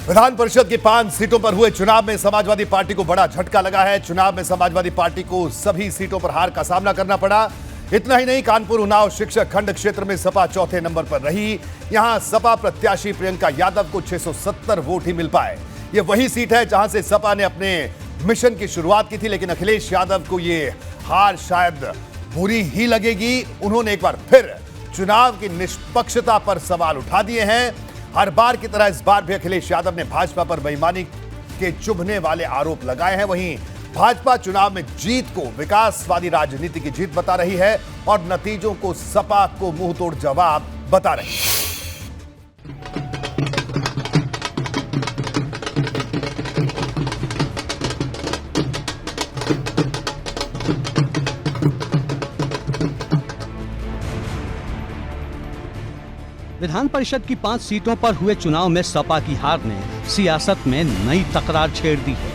विधान परिषद की 5 सीटों पर हुए चुनाव में समाजवादी पार्टी को बड़ा झटका लगा है। चुनाव में समाजवादी पार्टी को सभी सीटों पर हार का सामना करना पड़ा। इतना ही नहीं, कानपुर उन्नाव शिक्षक खंड क्षेत्र में सपा चौथे नंबर पर रही। यहां सपा प्रत्याशी प्रियंका यादव को 670 वोट ही मिल पाए। ये वही सीट है जहां से सपा ने अपने मिशन की शुरुआत की थी, लेकिन अखिलेश यादव को ये हार शायद बुरी ही लगेगी। उन्होंने एक बार फिर चुनाव की निष्पक्षता पर सवाल उठा दिए हैं। हर बार की तरह इस बार भी अखिलेश यादव ने भाजपा पर बेईमानी के चुभने वाले आरोप लगाए हैं। वहीं भाजपा चुनाव में जीत को विकासवादी राजनीति की जीत बता रही है और नतीजों को सपा को मुंहतोड़ जवाब बता रही है। विधान परिषद की 5 सीटों पर हुए चुनाव में सपा की हार ने सियासत में नई तकरार छेड़ दी है।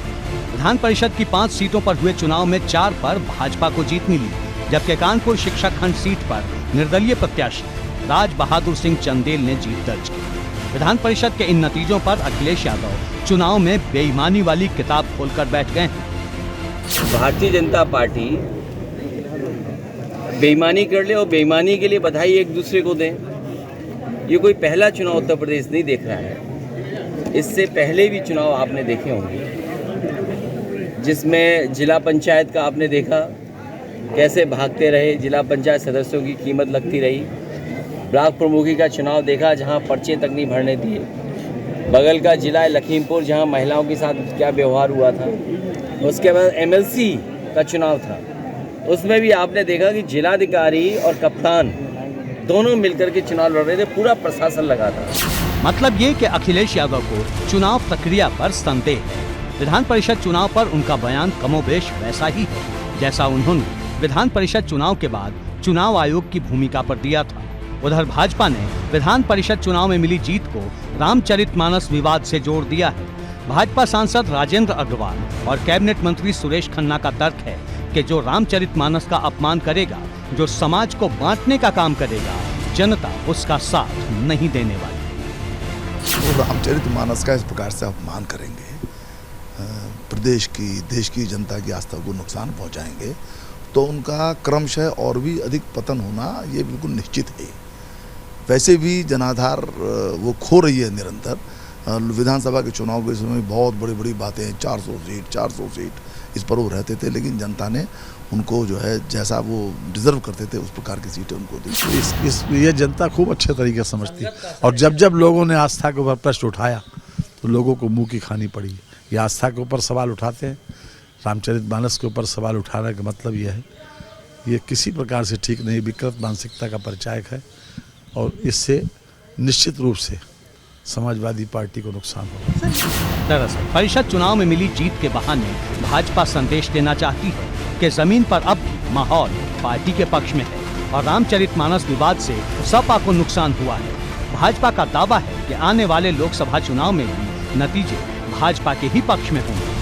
विधान परिषद की 5 सीटों पर हुए चुनाव में 4 पर भाजपा को जीत मिली, जबकि कानपुर शिक्षक खंड सीट पर निर्दलीय प्रत्याशी राज बहादुर सिंह चंदेल ने जीत दर्ज की। विधान परिषद के इन नतीजों पर अखिलेश यादव चुनाव में बेईमानी वाली किताब खोलकर बैठ गए हैं। भारतीय जनता पार्टी बेईमानी कर ले और बेईमानी के लिए बधाई एक दूसरे को दें। ये कोई पहला चुनाव उत्तर प्रदेश नहीं देख रहा है। इससे पहले भी चुनाव आपने देखे होंगे, जिसमें जिला पंचायत का आपने देखा कैसे भागते रहे, जिला पंचायत सदस्यों की कीमत लगती रही। ब्लॉक प्रमुखी का चुनाव देखा जहां पर्चे तक नहीं भरने दिए। बगल का जिला लखीमपुर जहां महिलाओं के साथ क्या व्यवहार हुआ था। उसके बाद एमएलसी का चुनाव था, उसमें भी आपने देखा कि जिलाधिकारी और कप्तान दोनों मिलकर के चुनाव लड़ रहे थे, पूरा प्रशासन लगा था। मतलब ये कि अखिलेश यादव को चुनाव प्रक्रिया पर संदेह है। विधान परिषद चुनाव पर उनका बयान कमोबेश वैसा ही है जैसा उन्होंने विधान परिषद चुनाव के बाद चुनाव आयोग की भूमिका पर दिया था। उधर भाजपा ने विधान परिषद चुनाव में मिली जीत को रामचरितमानस विवाद से जोड़ दिया है। भाजपा सांसद राजेंद्र अग्रवाल और कैबिनेट मंत्री सुरेश खन्ना का तर्क है कि जो रामचरितमानस का अपमान करेगा, जो समाज को बांटने का काम करेगा, जनता उसका साथ नहीं देने वाली। वो रामचरितमानस का इस प्रकार से अपमान करेंगे, प्रदेश की, देश की जनता की आस्था को नुकसान पहुंचाएंगे, तो उनका क्रमशः और भी अधिक पतन होना ये बिल्कुल निश्चित है। वैसे भी जनाधार वो खो रही है निरंतर। विधानसभा के चुनाव के समय बहुत बड़ी बड़ी बातें, 400 सीट इस पर वो रहते थे, लेकिन जनता ने उनको जो है जैसा वो डिजर्व करते थे उस प्रकार की सीटें उनको दी। ये जनता खूब अच्छे तरीके से समझती है और जब जब लोगों ने आस्था के ऊपर प्रश्न उठाया तो लोगों को मुंह की खानी पड़ी। ये आस्था के ऊपर सवाल उठाते हैं, रामचरितमानस के ऊपर सवाल उठाने का मतलब यह है ये किसी प्रकार से ठीक नहीं, विकृत मानसिकता का परिचायक है और इससे निश्चित रूप से समाजवादी पार्टी को नुकसान होगा। दरअसल परिषद चुनाव में मिली जीत के बहाने भाजपा संदेश देना चाहती है कि जमीन पर अब भी माहौल पार्टी के पक्ष में है और रामचरितमानस विवाद से सपा को नुकसान हुआ है। भाजपा का दावा है कि आने वाले लोकसभा चुनाव में भी नतीजे भाजपा के ही पक्ष में होंगे।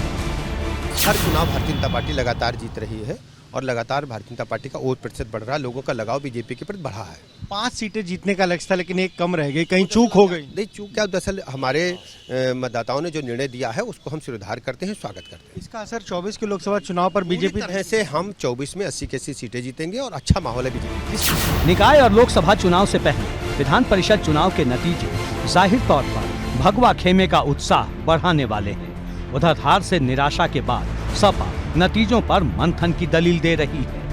हर चुनाव भारतीय जनता पार्टी लगातार जीत रही है और लगातार भारतीय जनता पार्टी का वोट प्रतिशत बढ़ रहा है, लोगों का लगाव बीजेपी के प्रति बढ़ा है। 5 सीटें जीतने का लक्ष्य था, लेकिन एक कम रह गई, कहीं चूक हो गई? नहीं, चूक क्या, दरअसल हमारे मतदाताओं ने जो निर्णय दिया है उसको हम सुधार करते हैं, स्वागत करते हैं। इसका असर 24 के लोकसभा चुनाव पर बीजेपी तरह से हम 24 में 80 की 80 सीटें जीतेंगे और अच्छा माहौल है बीजेपी। निकाय और लोकसभा चुनाव से पहले विधान परिषद चुनाव के नतीजे जाहिर तौर पर भगवा खेमे का उत्साह बढ़ाने वाले हैं। उधर हार से निराशा के बाद सपा नतीजों पर मंथन की दलील दे रही है।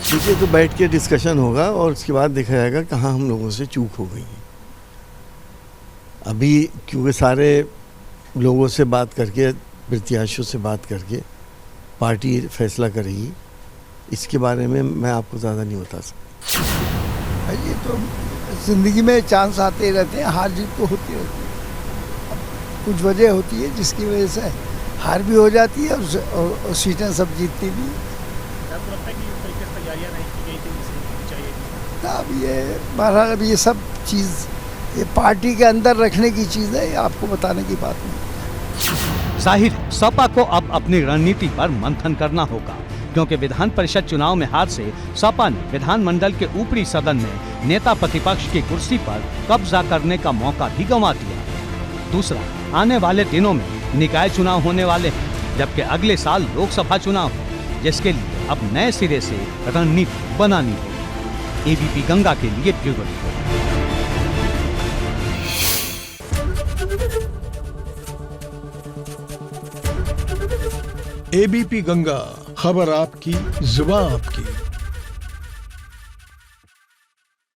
देखिए, तो बैठ के डिस्कशन होगा और उसके बाद देखा जाएगा कहाँ हम लोगों से चूक हो गई है। अभी क्योंकि सारे लोगों से बात करके, प्रत्याशियों से बात करके पार्टी फैसला करेगी, इसके बारे में मैं आपको ज़्यादा नहीं बता सकता। ये तो ज़िंदगी में चांस आते रहते हैं, हार जीत तो होती रहती है। कुछ वजह होती है जिसकी वजह से हार भी हो जाती है और सीटें सब जीतती भी। अब ये बहरहाल अब ये सब चीज़ ये पार्टी के अंदर रखने की चीज़ है, ये आपको बताने की बात नहीं। जाहिर है सपा को अब अपनी रणनीति पर मंथन करना होगा, क्योंकि विधान परिषद चुनाव में हार से सपा ने विधानमंडल के ऊपरी सदन में नेता प्रतिपक्ष की कुर्सी पर कब्जा करने का मौका भी गंवा दिया। दूसरा, आने वाले दिनों में निकाय चुनाव होने वाले हैं, जबकि अगले साल लोकसभा चुनाव है, जिसके लिए अब नए सिरे से रणनीति बनानी होगी। एबीपी गंगा के लिए ब्यूरो रिपोर्ट। एबीपी गंगा, खबर आपकी, जुबान आपकी।